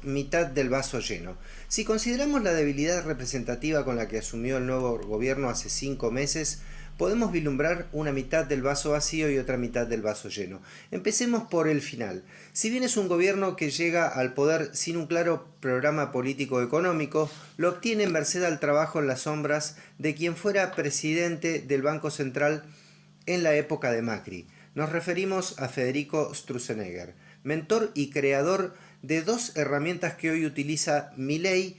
mitad del vaso lleno. Si consideramos la debilidad representativa con la que asumió el nuevo gobierno hace 5 meses, podemos vislumbrar una mitad del vaso vacío y otra mitad del vaso lleno. Empecemos por el final. Si bien es un gobierno que llega al poder sin un claro programa político-económico, lo obtiene merced al trabajo en las sombras de quien fuera presidente del Banco Central en la época de Macri. Nos referimos a Federico Stroessner, mentor y creador de dos herramientas que hoy utiliza Milei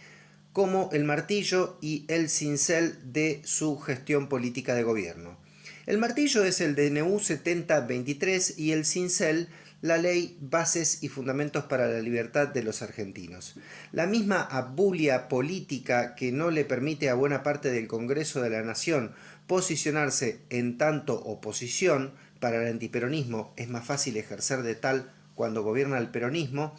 como el martillo y el cincel de su gestión política de gobierno. El martillo es el DNU 7023 y el cincel la Ley Bases y Fundamentos para la Libertad de los Argentinos. La misma abulia política que no le permite a buena parte del Congreso de la Nación posicionarse en tanto oposición, para el antiperonismo es más fácil ejercer de tal cuando gobierna el peronismo,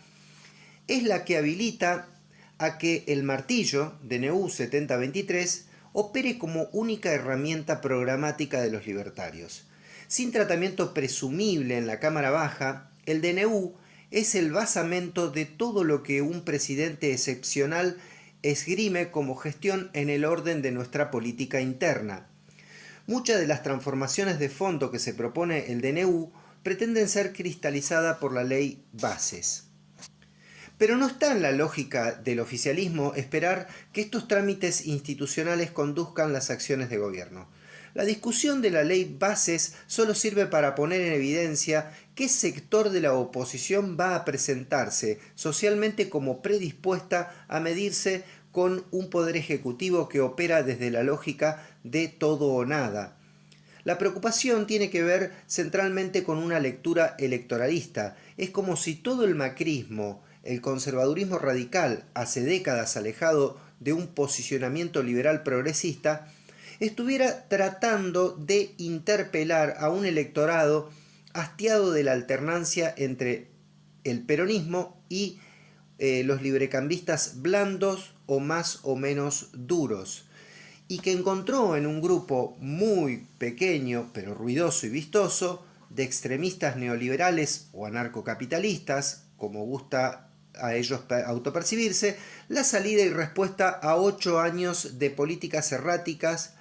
es la que habilita a que el martillo, DNU 7023, opere como única herramienta programática de los libertarios. Sin tratamiento presumible en la Cámara Baja, el DNU es el basamento de todo lo que un presidente excepcional esgrime como gestión en el orden de nuestra política interna. Muchas de las transformaciones de fondo que se propone el DNU pretenden ser cristalizadas por la ley Bases. Pero no está en la lógica del oficialismo esperar que estos trámites institucionales conduzcan las acciones de gobierno. La discusión de la ley Bases solo sirve para poner en evidencia qué sector de la oposición va a presentarse socialmente como predispuesta a medirse con un poder ejecutivo que opera desde la lógica de todo o nada. La preocupación tiene que ver centralmente con una lectura electoralista. Es como si todo el macrismo, el conservadurismo radical, hace décadas alejado de un posicionamiento liberal progresista, estuviera tratando de interpelar a un electorado hastiado de la alternancia entre el peronismo y los librecambistas blandos o más o menos duros, y que encontró en un grupo muy pequeño pero ruidoso y vistoso de extremistas neoliberales o anarcocapitalistas, como gusta a ellos autopercibirse, la salida y respuesta a 8 años de políticas erráticas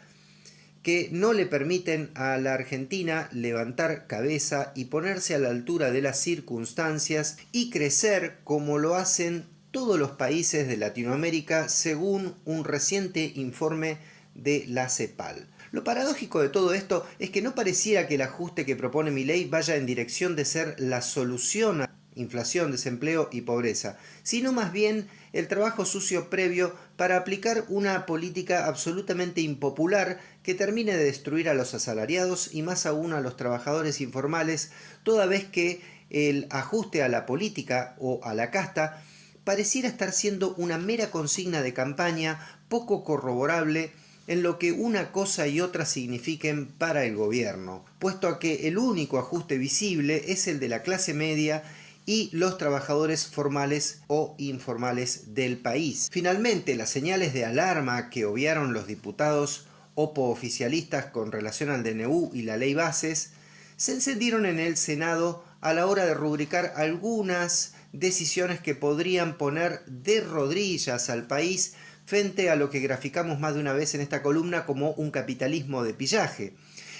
que no le permiten a la Argentina levantar cabeza y ponerse a la altura de las circunstancias y crecer como lo hacen todos los países de Latinoamérica según un reciente informe de la CEPAL. Lo paradójico de todo esto es que no pareciera que el ajuste que propone Milei vaya en dirección de ser la solución a inflación, desempleo y pobreza, sino más bien el trabajo sucio previo para aplicar una política absolutamente impopular que termine de destruir a los asalariados y más aún a los trabajadores informales, toda vez que el ajuste a la política o a la casta pareciera estar siendo una mera consigna de campaña poco corroborable en lo que una cosa y otra signifiquen para el gobierno, puesto a que el único ajuste visible es el de la clase media y los trabajadores formales o informales del país. Finalmente, las señales de alarma que obviaron los diputados opo-oficialistas con relación al DNU y la ley Bases se encendieron en el Senado a la hora de rubricar algunas decisiones que podrían poner de rodillas al país frente a lo que graficamos más de una vez en esta columna como un capitalismo de pillaje.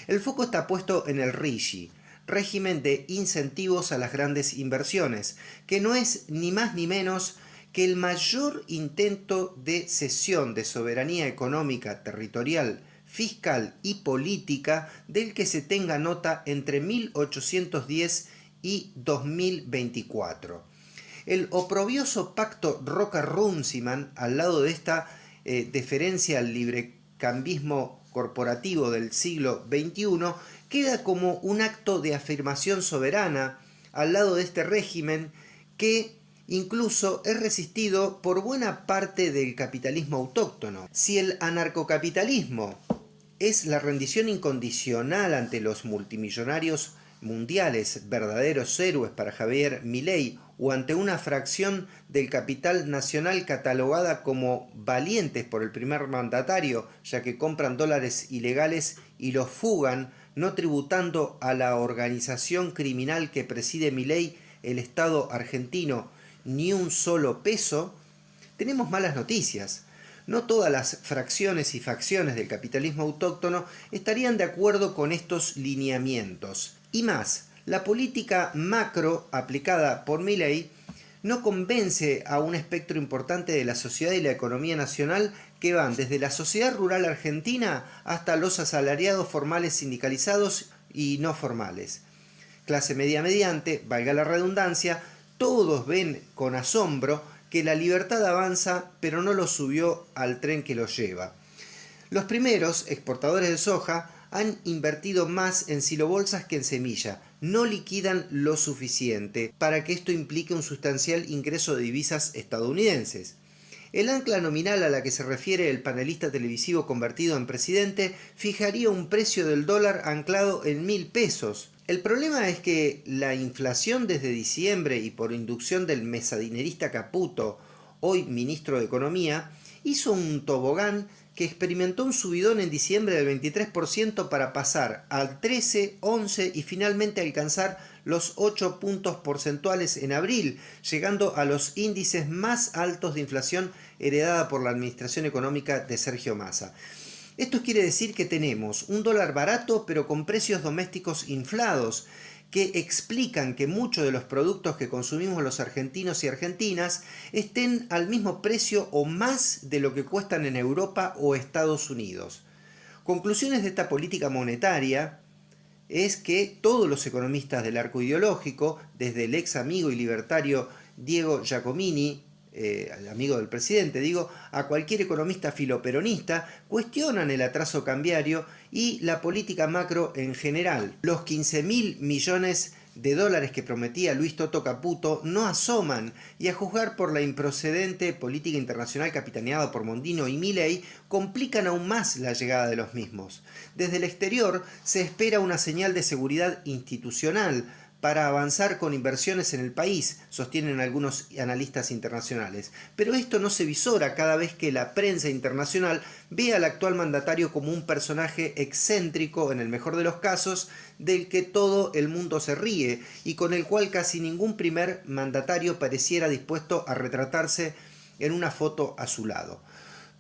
El foco está puesto en el RIGI, régimen de incentivos a las grandes inversiones, que no es ni más ni menos que el mayor intento de cesión de soberanía económica, territorial, fiscal y política del que se tenga nota entre 1810 y 2024. El oprobioso pacto Roca-Runciman, al lado de esta deferencia al librecambismo corporativo del siglo XXI, queda como un acto de afirmación soberana al lado de este régimen que incluso es resistido por buena parte del capitalismo autóctono. Si el anarcocapitalismo es la rendición incondicional ante los multimillonarios mundiales, verdaderos héroes para Javier Milei, o ante una fracción del capital nacional catalogada como valientes por el primer mandatario, ya que compran dólares ilegales y los fugan, no tributando a la organización criminal que preside Milei, el Estado argentino, ni un solo peso, tenemos malas noticias. No todas las fracciones y facciones del capitalismo autóctono estarían de acuerdo con estos lineamientos. Y más, la política macro aplicada por Milei no convence a un espectro importante de la sociedad y la economía nacional que van desde la sociedad rural argentina hasta los asalariados formales sindicalizados y no formales. Clase media mediante, valga la redundancia, todos ven con asombro que la libertad avanza pero no lo subió al tren que lo lleva. Los primeros, exportadores de soja, han invertido más en silobolsas que en semilla. No liquidan lo suficiente para que esto implique un sustancial ingreso de divisas estadounidenses. El ancla nominal a la que se refiere el panelista televisivo convertido en presidente fijaría un precio del dólar anclado en 1.000 pesos. El problema es que la inflación desde diciembre y por inducción del mesadinerista Caputo, hoy ministro de Economía, hizo un tobogán que experimentó un subidón en diciembre del 23% para pasar al 13, 11 y finalmente alcanzar los 8 puntos porcentuales en abril, llegando a los índices más altos de inflación heredada por la administración económica de Sergio Massa. Esto quiere decir que tenemos un dólar barato pero con precios domésticos inflados, que explican que muchos de los productos que consumimos los argentinos y argentinas estén al mismo precio o más de lo que cuestan en Europa o Estados Unidos. Conclusiones de esta política monetaria es que todos los economistas del arco ideológico, desde el ex amigo y libertario Diego Giacomini, amigo del presidente, a cualquier economista filoperonista, cuestionan el atraso cambiario y la política macro en general. Los 15.000 millones de dólares que prometía Luis Toto Caputo no asoman, y a juzgar por la improcedente política internacional capitaneada por Mondino y Milei, complican aún más la llegada de los mismos. Desde el exterior se espera una señal de seguridad institucional para avanzar con inversiones en el país, sostienen algunos analistas internacionales. Pero esto no se visora cada vez que la prensa internacional ve al actual mandatario como un personaje excéntrico, en el mejor de los casos, del que todo el mundo se ríe y con el cual casi ningún primer mandatario pareciera dispuesto a retratarse en una foto a su lado.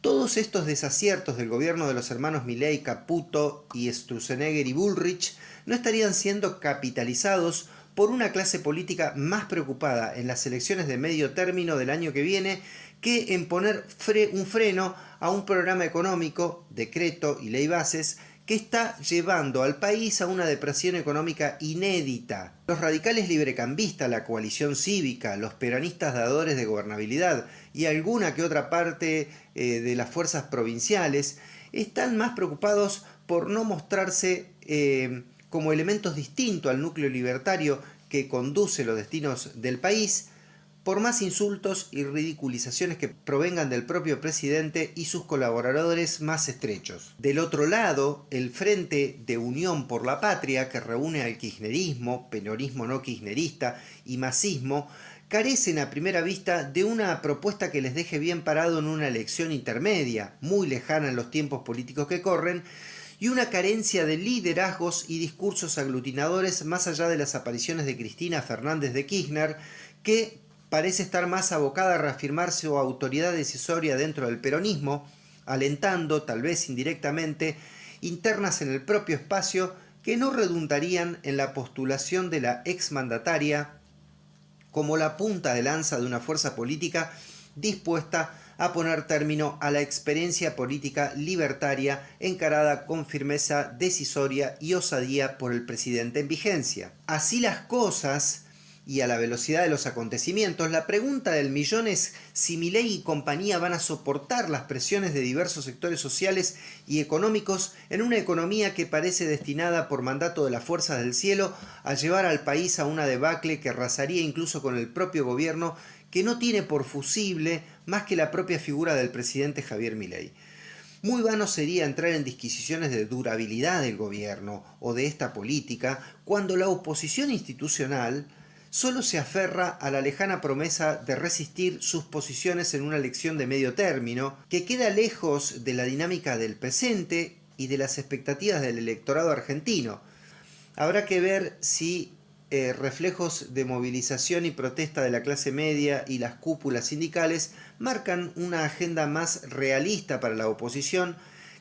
Todos estos desaciertos del gobierno de los hermanos Milei, Caputo y Sturzenegger y Bullrich no estarían siendo capitalizados por una clase política más preocupada en las elecciones de medio término del año que viene que en poner un freno a un programa económico, decreto y ley bases que está llevando al país a una depresión económica inédita. Los radicales librecambistas, la coalición cívica, los peronistas dadores de gobernabilidad y alguna que otra parte de las fuerzas provinciales están más preocupados por no mostrarse como elementos distintos al núcleo libertario que conduce los destinos del país, por más insultos y ridiculizaciones que provengan del propio presidente y sus colaboradores más estrechos. Del otro lado, el Frente de Unión por la Patria, que reúne al kirchnerismo, peronismo no kirchnerista y masismo, carecen a primera vista de una propuesta que les deje bien parado en una elección intermedia, muy lejana en los tiempos políticos que corren, y una carencia de liderazgos y discursos aglutinadores más allá de las apariciones de Cristina Fernández de Kirchner, que parece estar más abocada a reafirmar su autoridad decisoria dentro del peronismo, alentando, tal vez indirectamente, internas en el propio espacio que no redundarían en la postulación de la exmandataria como la punta de lanza de una fuerza política dispuesta a poner término a la experiencia política libertaria encarada con firmeza decisoria y osadía por el presidente en vigencia. Así las cosas, y a la velocidad de los acontecimientos, la pregunta del millón es si Milei y compañía van a soportar las presiones de diversos sectores sociales y económicos en una economía que parece destinada por mandato de las fuerzas del cielo a llevar al país a una debacle que arrasaría incluso con el propio gobierno, que no tiene por fusible más que la propia figura del presidente Javier Milei. Muy vano sería entrar en disquisiciones de durabilidad del gobierno o de esta política cuando la oposición institucional solo se aferra a la lejana promesa de resistir sus posiciones en una elección de medio término, que queda lejos de la dinámica del presente y de las expectativas del electorado argentino. Habrá que ver si reflejos de movilización y protesta de la clase media y las cúpulas sindicales marcan una agenda más realista para la oposición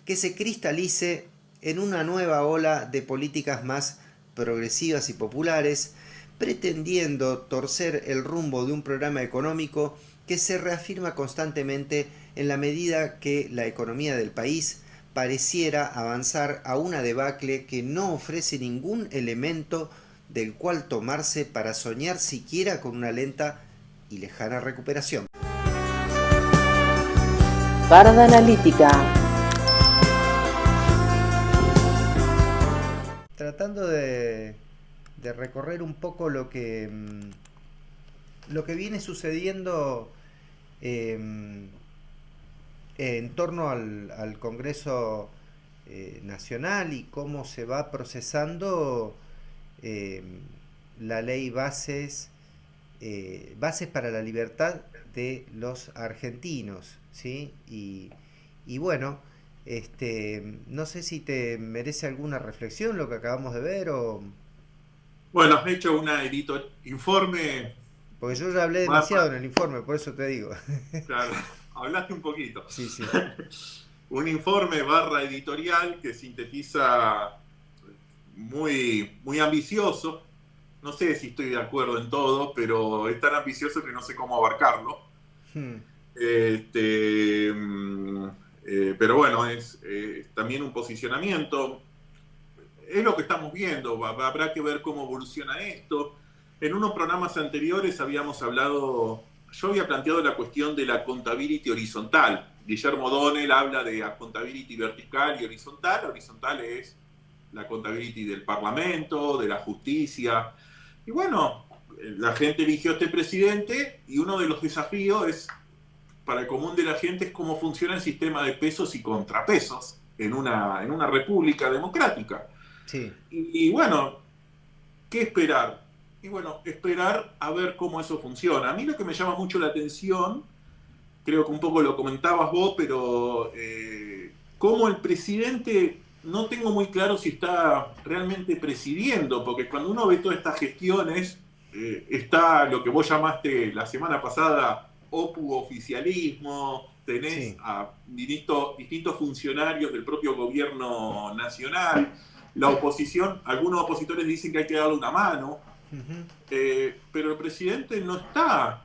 que se cristalice en una nueva ola de políticas más progresivas y populares, pretendiendo torcer el rumbo de un programa económico que se reafirma constantemente en la medida que la economía del país pareciera avanzar a una debacle que no ofrece ningún elemento del cual tomarse para soñar siquiera con una lenta y lejana recuperación. Barda Analítica. Tratando de recorrer un poco lo que viene sucediendo en torno al Congreso Nacional y cómo se va procesando la ley bases para la libertad de los argentinos, ¿sí? Y bueno, no sé si te merece alguna reflexión lo que acabamos de ver o... Bueno, has hecho una informe. Porque yo ya hablé demasiado en el informe, por eso te digo. Claro, hablaste un poquito. Sí, sí. Un informe / editorial que sintetiza muy, muy ambicioso. No sé si estoy de acuerdo en todo, pero es tan ambicioso que no sé cómo abarcarlo. Pero bueno, es también un posicionamiento. Es lo que estamos viendo, habrá que ver cómo evoluciona esto. En unos programas anteriores yo había planteado la cuestión de la accountability horizontal. Guillermo O'Donnell habla de accountability vertical y horizontal. Horizontal es la accountability del Parlamento, de la justicia. Y bueno, la gente eligió a este presidente y uno de los desafíos para el común de la gente es cómo funciona el sistema de pesos y contrapesos en una república democrática. Sí. Y bueno, ¿qué esperar? Y bueno, esperar a ver cómo eso funciona. A mí lo que me llama mucho la atención, creo que un poco lo comentabas vos, pero cómo el presidente, no tengo muy claro si está realmente presidiendo, porque cuando uno ve todas estas gestiones, está lo que vos llamaste la semana pasada oficialismo, tenés a distintos funcionarios del propio gobierno nacional. La oposición, algunos opositores dicen que hay que darle una mano, pero el presidente no está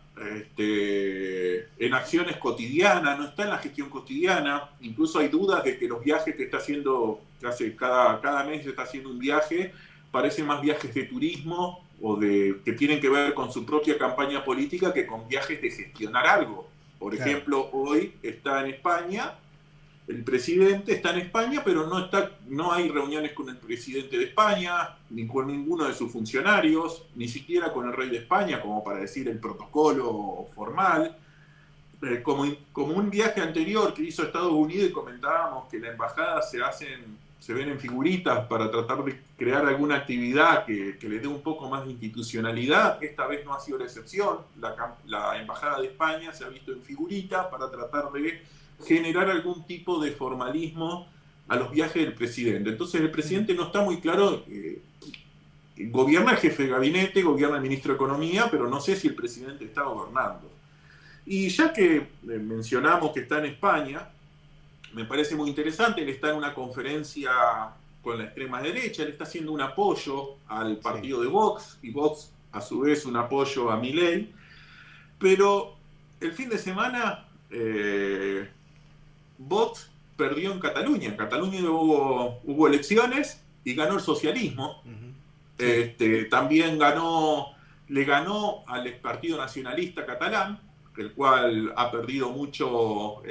en acciones cotidianas, no está en la gestión cotidiana. Incluso hay dudas de que los viajes que está haciendo, que hace cada mes está haciendo un viaje, parecen más viajes de turismo o que tienen que ver con su propia campaña política que con viajes de gestionar algo. Por ejemplo, hoy está en España. El presidente está en España, pero no hay reuniones con el presidente de España, ni con ninguno de sus funcionarios, ni siquiera con el rey de España, como para decir el protocolo formal. Como un viaje anterior que hizo Estados Unidos y comentábamos que la embajada se ven en figuritas para tratar de crear alguna actividad que le dé un poco más de institucionalidad. Esta vez no ha sido la excepción. La embajada de España se ha visto en figuritas para tratar de generar algún tipo de formalismo a los viajes del presidente. Entonces el presidente no está muy claro, gobierna el jefe de gabinete, gobierna el ministro de Economía, pero no sé si el presidente está gobernando. Y ya que mencionamos que está en España, me parece muy interesante, él está en una conferencia con la extrema derecha, él está haciendo un apoyo al partido de Vox, y Vox a su vez un apoyo a Milei, pero el fin de semana Vox perdió en Cataluña. En Cataluña hubo elecciones y ganó el socialismo. También le ganó al Partido Nacionalista Catalán, el cual ha perdido mucho,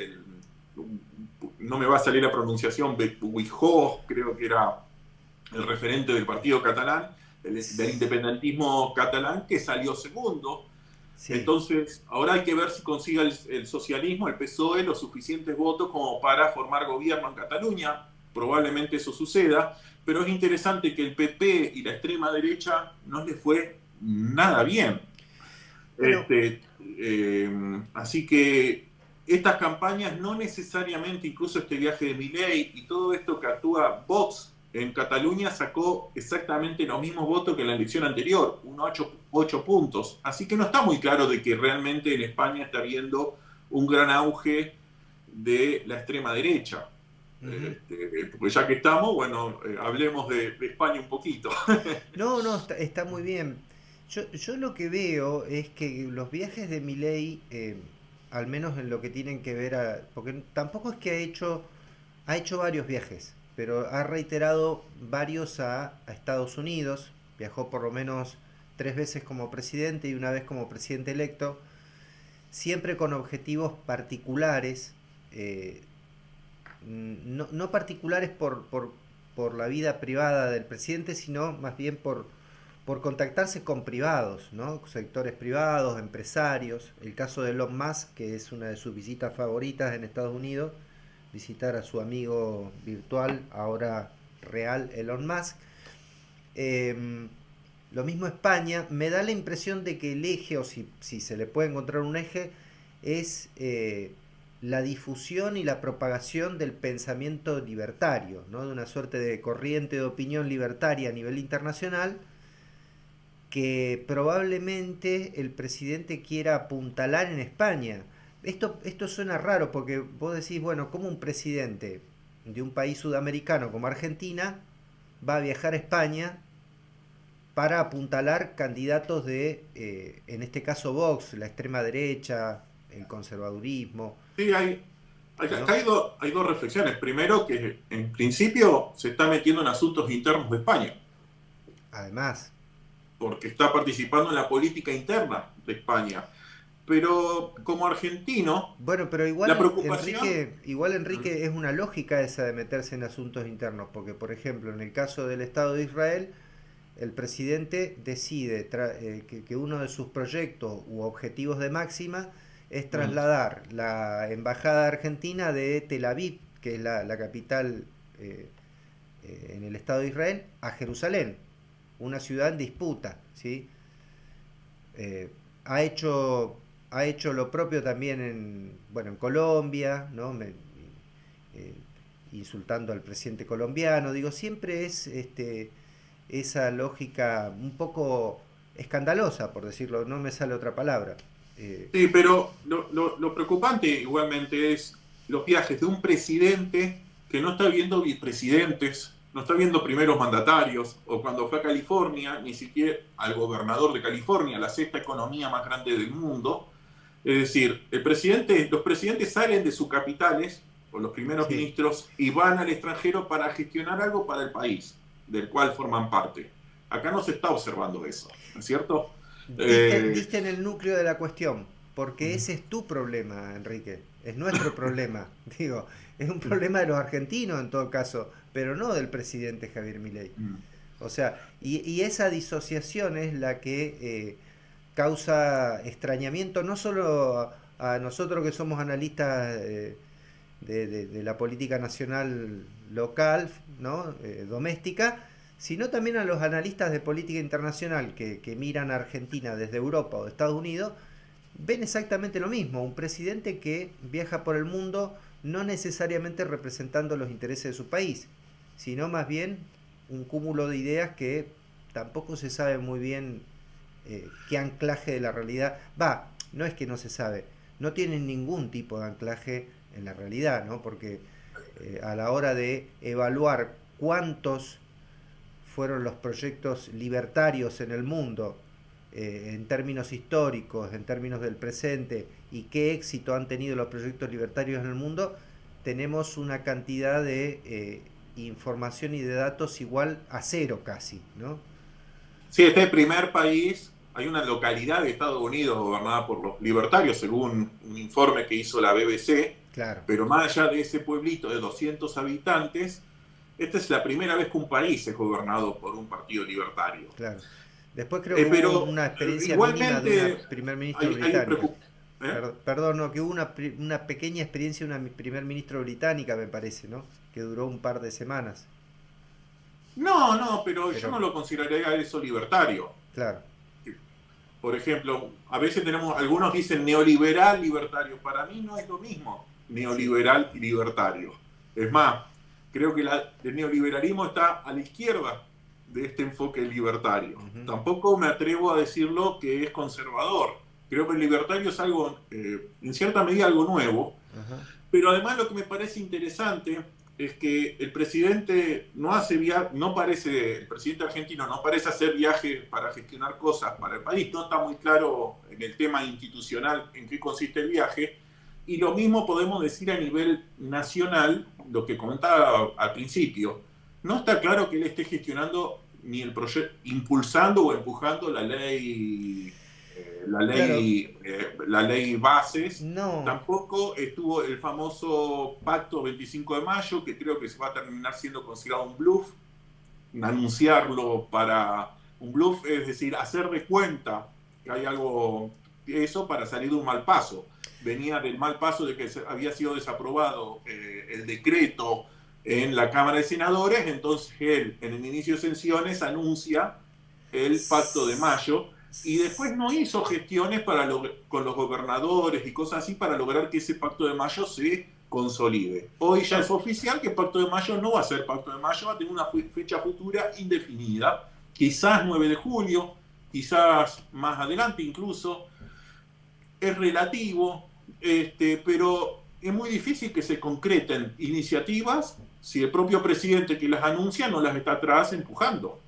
no me va a salir la pronunciación, Bejuijó, creo que era el referente del partido catalán, del independentismo catalán, que salió segundo. Sí. Entonces, ahora hay que ver si consigue el socialismo, el PSOE, los suficientes votos como para formar gobierno en Cataluña. Probablemente eso suceda, pero es interesante que el PP y la extrema derecha no les fue nada bien. Pero... así que estas campañas no necesariamente, incluso este viaje de Milei y todo esto que actúa Vox en Cataluña sacó exactamente los mismos votos que en la elección anterior, unos 8 puntos. Así que no está muy claro de que realmente en España está habiendo un gran auge de la extrema derecha. Porque ya que estamos, bueno, hablemos de España un poquito. No, está muy bien. Yo lo que veo es que los viajes de Milei, al menos en lo que tienen que ver porque tampoco es que ha hecho varios viajes, pero ha reiterado varios a Estados Unidos. Viajó por lo menos 3 veces como presidente y una vez como presidente electo, siempre con objetivos particulares, no particulares por la vida privada del presidente, sino más bien por contactarse con privados, ¿no? Sectores privados, empresarios. El caso de Elon Musk, que es una de sus visitas favoritas en Estados Unidos, visitar a su amigo virtual, ahora real, Elon Musk. Lo mismo España. Me da la impresión de que el eje, o si se le puede encontrar un eje, es la difusión y la propagación del pensamiento libertario, ¿no? De una suerte de corriente de opinión libertaria a nivel internacional, que probablemente el presidente quiera apuntalar en España. Esto suena raro porque vos decís, bueno, ¿cómo un presidente de un país sudamericano como Argentina va a viajar a España para apuntalar candidatos de, en este caso, Vox, la extrema derecha, el conservadurismo? Sí, ¿No? hay dos reflexiones. Primero, que en principio se está metiendo en asuntos internos de España, Además, porque está participando en la política interna de España. Pero como argentino, bueno, pero la preocupación... Igual Enrique, es una lógica esa de meterse en asuntos internos, porque por ejemplo, en el caso del Estado de Israel, el presidente decide que uno de sus proyectos u objetivos de máxima es trasladar la embajada argentina de Tel Aviv, que es la capital en el Estado de Israel, a Jerusalén, una ciudad en disputa, ¿sí? Eh, ha hecho lo propio también en Colombia, ¿no? Eh, Insultando al presidente colombiano. Digo, siempre es esa lógica un poco escandalosa, por decirlo, no me sale otra palabra. Sí, pero lo preocupante igualmente es los viajes de un presidente que no está viendo vicepresidentes, no está viendo primeros mandatarios, o cuando fue a California, ni siquiera al gobernador de California, la sexta economía más grande del mundo. Es decir, los presidentes salen de sus capitales, o los primeros Sí. ministros, y van al extranjero para gestionar algo para el país, del cual forman parte. Acá no se está observando eso, ¿no es cierto? Eh, Diste en el núcleo de la cuestión, porque ese es tu problema, Enrique. Es nuestro problema. Digo, es un problema de los argentinos en todo caso, pero no del presidente Javier Milei. O sea, y esa disociación es la que causa extrañamiento no solo a nosotros que somos analistas de la política nacional local, ¿no? Doméstica, sino también a los analistas de política internacional que miran a Argentina desde Europa o de Estados Unidos, ven exactamente lo mismo, un presidente que viaja por el mundo no necesariamente representando los intereses de su país, sino más bien un cúmulo de ideas que tampoco se sabe muy bien qué anclaje de la realidad. No es que no se sabe, no tienen ningún tipo de anclaje en la realidad, ¿no? Porque a la hora de evaluar cuántos fueron los proyectos libertarios en el mundo, en términos históricos, en términos del presente, y qué éxito han tenido los proyectos libertarios en el mundo, tenemos una cantidad de información y de datos igual a cero casi, ¿no? Sí, este es el primer país, hay una localidad de Estados Unidos gobernada por los libertarios, según un informe que hizo la BBC, Claro, pero más allá de ese pueblito de 200 habitantes, esta es la primera vez que un país es gobernado por un partido libertario. claro. Después creo que hubo Pero una experiencia mínima de una igualmente primer ministro hay británica. ¿eh? Perdón, no, que hubo una pequeña experiencia de una primer ministro británica, me parece, ¿no? Que duró un par de semanas. No, pero yo Pero, no lo consideraría eso libertario. claro, Por ejemplo, a veces algunos dicen neoliberal libertario. Para mí no es lo mismo sí, neoliberal y libertario. Es más, Creo que el neoliberalismo está a la izquierda de este enfoque libertario. Tampoco me atrevo a decirlo que es conservador. Creo que el libertario es algo, en cierta medida, algo nuevo. Pero además lo que me parece interesante es que el presidente el presidente argentino no parece hacer viajes para gestionar cosas para el país. No está muy claro en el tema institucional en qué consiste el viaje. Y lo mismo podemos decir a nivel nacional, lo que comentaba al principio. No está claro que él esté gestionando ni el proyecto, impulsando o empujando la ley bases. No. Tampoco estuvo el famoso pacto 25 de mayo, que creo que se va a terminar siendo considerado un bluff. Anunciarlo para un bluff, es decir, hacer de cuenta que hay algo, eso para salir de un mal paso. Venía del mal paso de que había sido desaprobado el decreto en la Cámara de Senadores, entonces él en el inicio de sesiones anuncia el pacto de mayo y después no hizo gestiones con los gobernadores y cosas así para lograr que ese pacto de mayo se consolide. Hoy ya es oficial que el pacto de mayo no va a ser pacto de mayo, va a tener una fecha futura indefinida, quizás 9 de julio, quizás más adelante incluso. Es relativo, pero es muy difícil que se concreten iniciativas si el propio presidente que las anuncia no las está atrás empujando.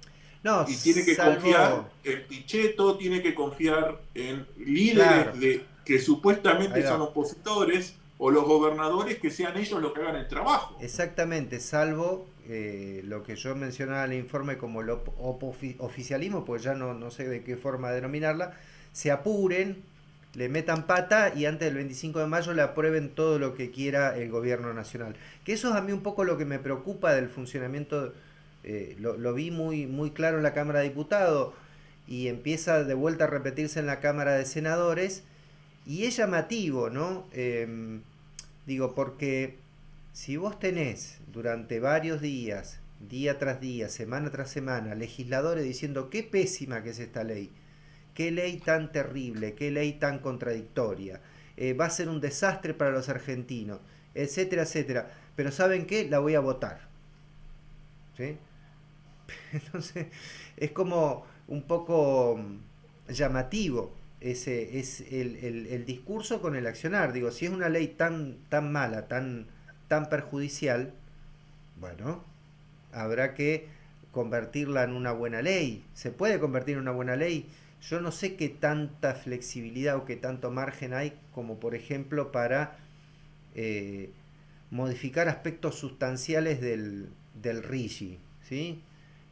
No, y tiene que confiar en Pichetto, tiene que confiar en líderes que supuestamente son opositores, o los gobernadores, que sean ellos los que hagan el trabajo. Exactamente, salvo lo que yo mencionaba en el informe como el oficialismo, pues ya no sé de qué forma denominarla, se apuren, le metan pata y antes del 25 de mayo le aprueben todo lo que quiera el gobierno nacional. Que eso es a mí un poco lo que me preocupa del funcionamiento, lo vi muy claro en la Cámara de Diputados y empieza de vuelta a repetirse en la Cámara de Senadores y es llamativo, ¿no? Digo, porque si vos tenés durante varios días, día tras día, semana tras semana, legisladores diciendo qué pésima que es esta ley, qué ley tan terrible, qué ley tan contradictoria, va a ser un desastre para los argentinos, etcétera, etcétera, pero ¿saben qué? La voy a votar. ¿Sí? Entonces, es como un poco llamativo ese es el discurso con el accionar. Digo, si es una ley tan mala, tan perjudicial, bueno, habrá que convertirla en una buena ley. ¿Se puede convertir en una buena ley? Yo no sé qué tanta flexibilidad o qué tanto margen hay, como por ejemplo para modificar aspectos sustanciales del RIGI, ¿sí?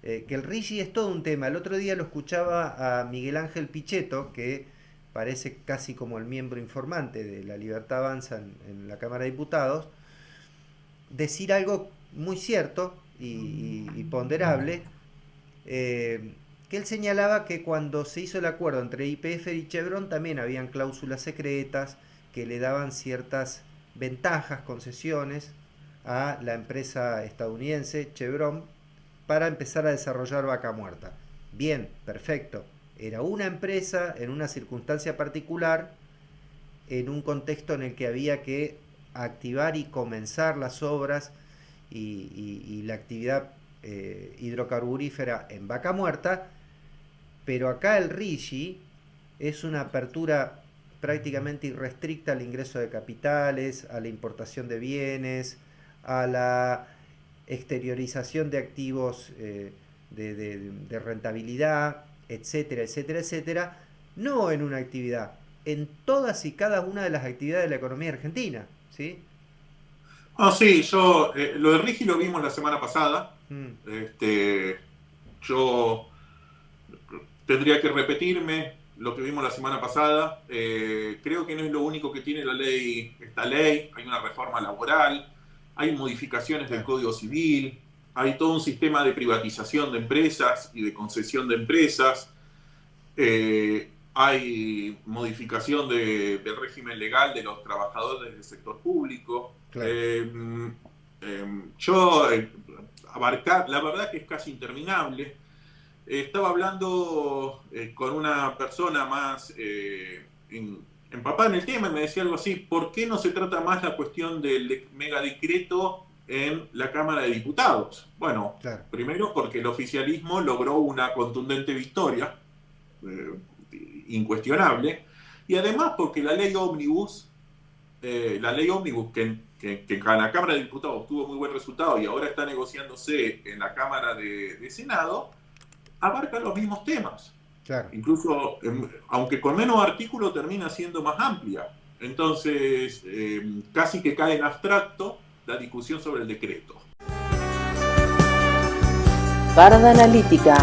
Que el RIGI es todo un tema. El otro día lo escuchaba a Miguel Ángel Pichetto, que parece casi como el miembro informante de La Libertad Avanza en la Cámara de Diputados, decir algo muy cierto y ponderable, que él señalaba que cuando se hizo el acuerdo entre YPF y Chevron también habían cláusulas secretas que le daban ciertas ventajas, concesiones a la empresa estadounidense Chevron para empezar a desarrollar Vaca Muerta. Bien, perfecto. Era una empresa en una circunstancia particular, en un contexto en el que había que activar y comenzar las obras y la actividad hidrocarburífera en Vaca Muerta, pero acá el RIGI es una apertura prácticamente irrestricta al ingreso de capitales, a la importación de bienes, a la exteriorización de activos de rentabilidad, etcétera, etcétera, etcétera, no en una actividad, en todas y cada una de las actividades de la economía argentina, ¿sí? Sí, lo de RIGI lo vimos la semana pasada. Yo tendría que repetirme lo que vimos la semana pasada. Creo que no es lo único que tiene esta ley. Hay una reforma laboral, hay modificaciones del Código Civil, hay todo un sistema de privatización de empresas y de concesión de empresas, hay modificación del régimen legal de los trabajadores del sector público. Claro. Abarcar, la verdad que es casi interminable. Estaba hablando con una persona más empapada en el tema y me decía algo así: ¿por qué no se trata más la cuestión del megadecreto en la Cámara de Diputados. Bueno, Claro. primero porque el oficialismo logró una contundente victoria, incuestionable, y además porque la ley ómnibus, que en la Cámara de Diputados tuvo muy buen resultado y ahora está negociándose en la Cámara de Senado, abarca los mismos temas. Claro. Incluso, aunque con menos artículos, termina siendo más amplia. Entonces, casi que cae en abstracto la discusión sobre el decreto. Parda Analítica.